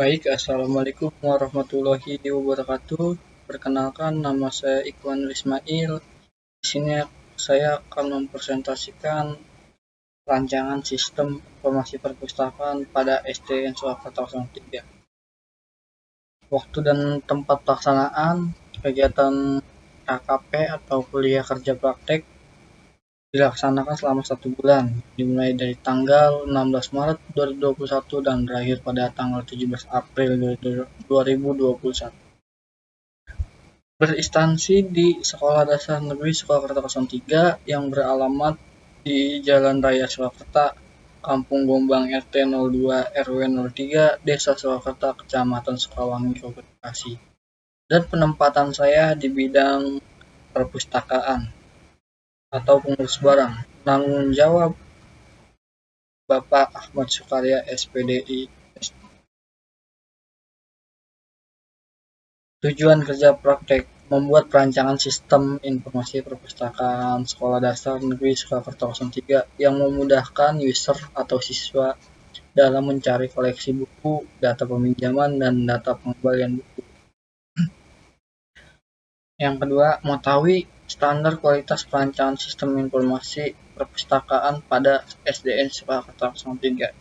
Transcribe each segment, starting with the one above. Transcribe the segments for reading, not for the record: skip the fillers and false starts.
Baik, Assalamualaikum warahmatullahi wabarakatuh. Perkenalkan, nama saya Ikhwanul Ismail. Di sini saya akan mempresentasikan rancangan sistem informasi perpustakaan pada SDN Surakarta 03. Waktu dan tempat pelaksanaan kegiatan KKP atau kuliah kerja praktek dilaksanakan selama 1 bulan, dimulai dari tanggal 16 Maret 2021 dan berakhir pada tanggal 17 April 2021. Berinstansi di Sekolah Dasar Negeri Surakarta 03 yang beralamat di Jalan Raya Surakarta, Kampung Gombang RT 02 RW 03, Desa Surakarta, Kecamatan Sukawangi, Kabupaten Bekasi. Dan penempatan saya di bidang perpustakaan atau pengurus barang. Tanggung jawab Bapak Ahmad Sukarya, SPDI. Tujuan kerja praktek: membuat perancangan sistem informasi perpustakaan Sekolah Dasar Negeri Surakarta 03 yang memudahkan user atau siswa dalam mencari koleksi buku, data peminjaman, dan data pengembalian buku. Yang kedua, mengetahui standar kualitas perancangan sistem informasi perpustakaan pada SDN Surakarta 03.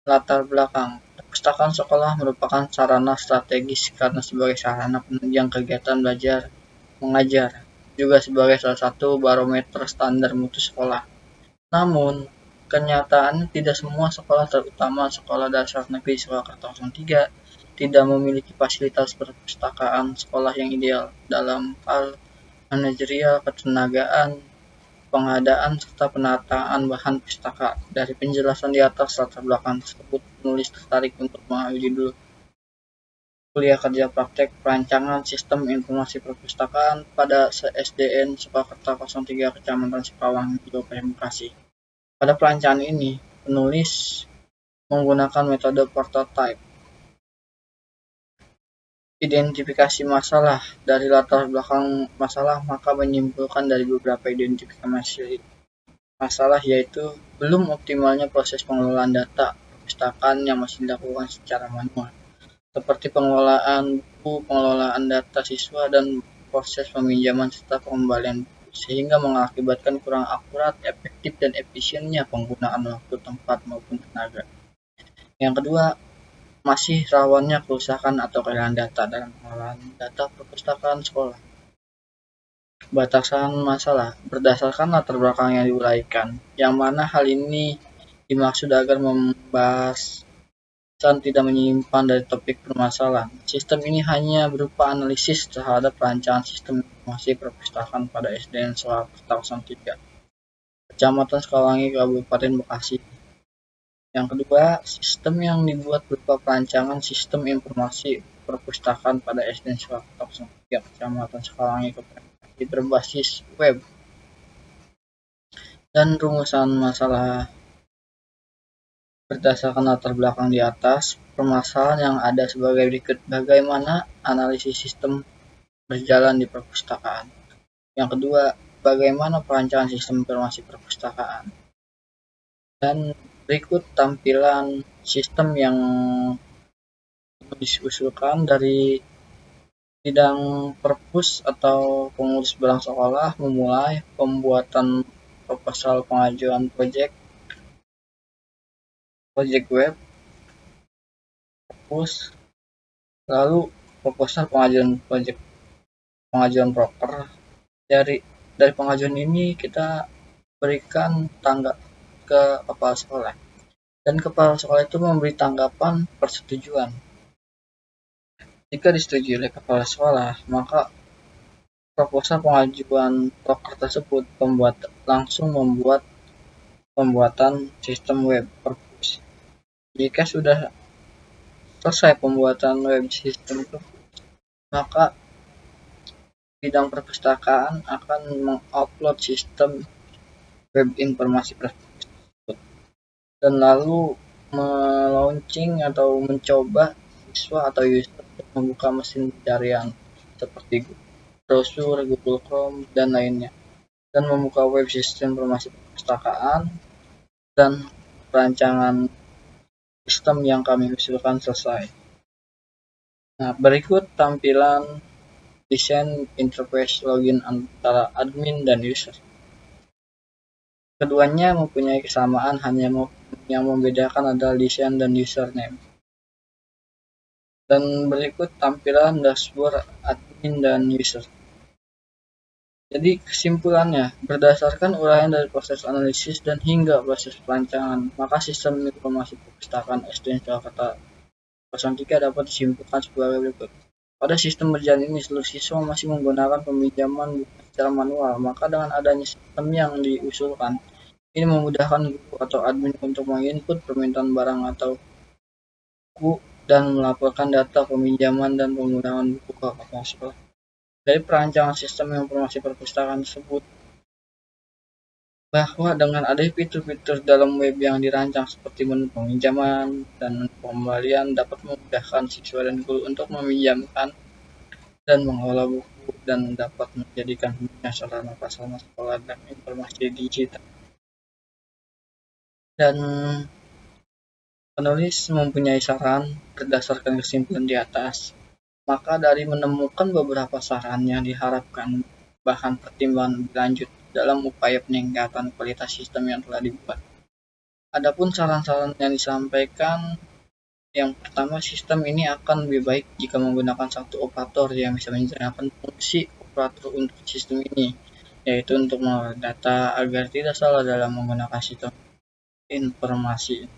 Latar belakang: perpustakaan sekolah merupakan sarana strategis karena sebagai sarana penunjang kegiatan belajar mengajar, juga sebagai salah satu barometer standar mutu sekolah. Namun, kenyataannya tidak semua sekolah, terutama Sekolah Dasar Negeri Surakarta 03, tidak memiliki fasilitas perpustakaan sekolah yang ideal dalam hal manajerial, ketenagaan, pengadaan, serta penataan bahan pustaka. Dari penjelasan di atas latar belakang tersebut, penulis tertarik untuk mengambil judul kuliah kerja praktek perancangan sistem informasi perpustakaan pada SDN Surakarta 03 Kecamatan Sukawangi, Kabupaten Bekasi. Pada perancangan ini, penulis menggunakan metode prototype. Identifikasi masalah: dari latar belakang masalah, maka menyimpulkan dari beberapa identifikasi masalah, yaitu belum optimalnya proses pengelolaan data perpustakaan yang masih dilakukan secara manual, seperti pengelolaan buku, pengelolaan data siswa, dan proses peminjaman serta pengembalian buku, sehingga mengakibatkan kurang akurat, efektif, dan efisiennya penggunaan waktu, tempat, maupun tenaga. Yang kedua, masih rawannya kerusakan atau kehilangan data dalam pengelolaan data perpustakaan sekolah. Batasan masalah: berdasarkan latar belakang yang diuraikan, yang mana hal ini dimaksud agar membahas dan tidak menyimpan dari topik permasalahan. Sistem ini hanya berupa analisis terhadap rancangan sistem informasi perpustakaan pada SDN Surakarta 03, Kecamatan Sukawangi, Kabupaten Bekasi. Yang kedua, sistem yang dibuat berupa perancangan sistem informasi perpustakaan pada SDN Surakarta 03, Kecamatan Sukawangi, Kabupaten Bekasi, berbasis web. Dan rumusan masalah: berdasarkan latar belakang di atas, permasalahan yang ada sebagai berikut. Bagaimana analisis sistem berjalan di perpustakaan? Yang kedua, bagaimana perancangan sistem informasi perpustakaan? Dan berikut tampilan sistem yang diusulkan dari bidang perpus atau pengurus barang sekolah, memulai pembuatan proposal pengajuan project web, perpus, lalu proposal pengajuan proker. Dari pengajuan ini kita berikan tangga ke kepala sekolah, dan kepala sekolah itu memberi tanggapan persetujuan. Jika disetujui oleh kepala sekolah, maka proposal pengajuan proker tersebut langsung membuat pembuatan sistem web perpus. Jika sudah selesai pembuatan web sistem itu, maka bidang perpustakaan akan mengupload sistem web informasi tersebut dan lalu melaunching atau mencoba siswa atau user untuk membuka mesin pencarian seperti browser, Google Chrome, dan lainnya, dan membuka web sistem informasi perpustakaan dan perancangan sistem yang kami usulkan selesai. Nah, berikut tampilan desain interface login antara admin dan user. Keduanya mempunyai kesamaan, hanya yang membedakan adalah desain dan username. Dan berikut tampilan dashboard admin dan user. Jadi kesimpulannya, berdasarkan uraian dari proses analisis dan hingga proses perancangan, maka sistem informasi perpustakaan SDN Surakarta 03 dapat disimpulkan sebagai berikut. Pada sistem berjalan ini, seluruh siswa masih menggunakan peminjaman buku secara manual, maka dengan adanya sistem yang diusulkan, ini memudahkan guru atau admin untuk menginput permintaan barang atau buku dan melaporkan data peminjaman dan penggunaan buku ke kepala sekolah. Dari perancangan sistem informasi perpustakaan tersebut, bahwa dengan adanya fitur-fitur dalam web yang dirancang seperti menu peminjaman dan menu pengembalian dapat memudahkan siswa dan guru untuk meminjamkan dan mengelola buku dan dapat menjadikan bukunya sarana prasarana sekolah dan informasi digital. Dan penulis mempunyai saran berdasarkan kesimpulan di atas. Maka dari menemukan beberapa saran yang diharapkan bahan pertimbangan berlanjut dalam upaya peningkatan kualitas sistem yang telah dibuat. Adapun saran-saran yang disampaikan, yang pertama, sistem ini akan lebih baik jika menggunakan satu operator yang bisa menjalankan fungsi operator untuk sistem ini, yaitu untuk mengolah data agar tidak salah dalam menggunakan sistem informasi.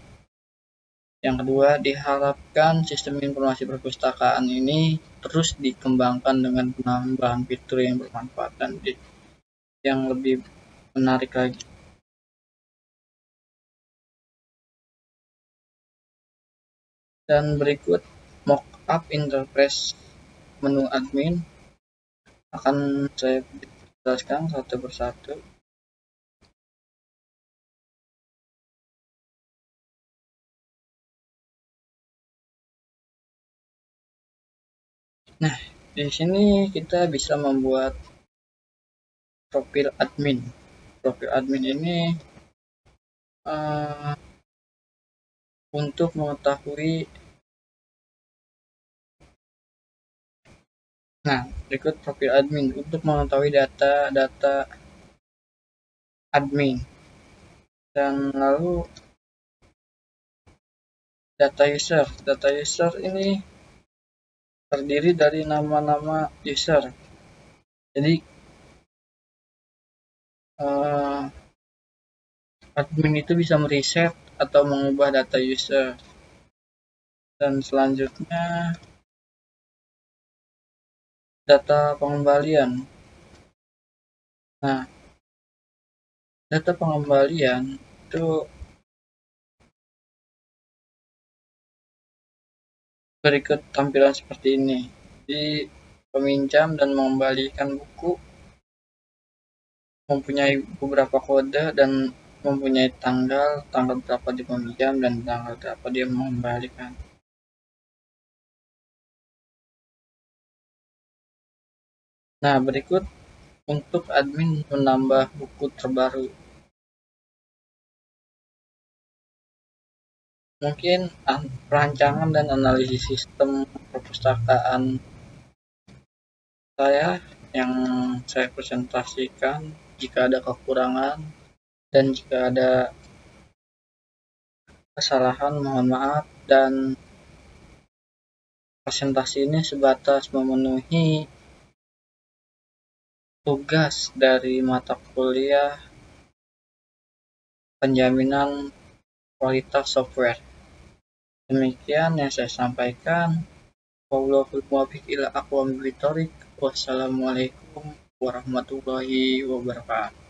Yang kedua, diharapkan sistem informasi perpustakaan ini terus dikembangkan dengan penambahan fitur yang bermanfaat dan yang lebih menarik lagi. Dan berikut mockup interface menu admin akan saya jelaskan satu persatu. Nah, di sini kita bisa membuat profil admin. Profil admin ini untuk mengetahui. Nah, berikut profil admin untuk mengetahui data admin. Dan lalu data user. Data user ini terdiri dari nama-nama user. Jadi admin itu bisa mereset atau mengubah data user. Dan selanjutnya data pengembalian. Nah, data pengembalian itu berikut tampilan seperti ini. Jadi peminjam dan mengembalikan buku mempunyai beberapa kode dan mempunyai tanggal berapa dia meminjam dan tanggal berapa dia mengembalikan. Nah, berikut untuk admin menambah buku terbaru. Mungkin perancangan dan analisis sistem perpustakaan saya yang saya presentasikan. Jika ada kekurangan dan jika ada kesalahan, mohon maaf. Dan presentasi ini sebatas memenuhi tugas dari mata kuliah penjaminan kualitas software. Demikian yang saya sampaikan. Wassalamualaikum warahmatullahi wabarakatuh.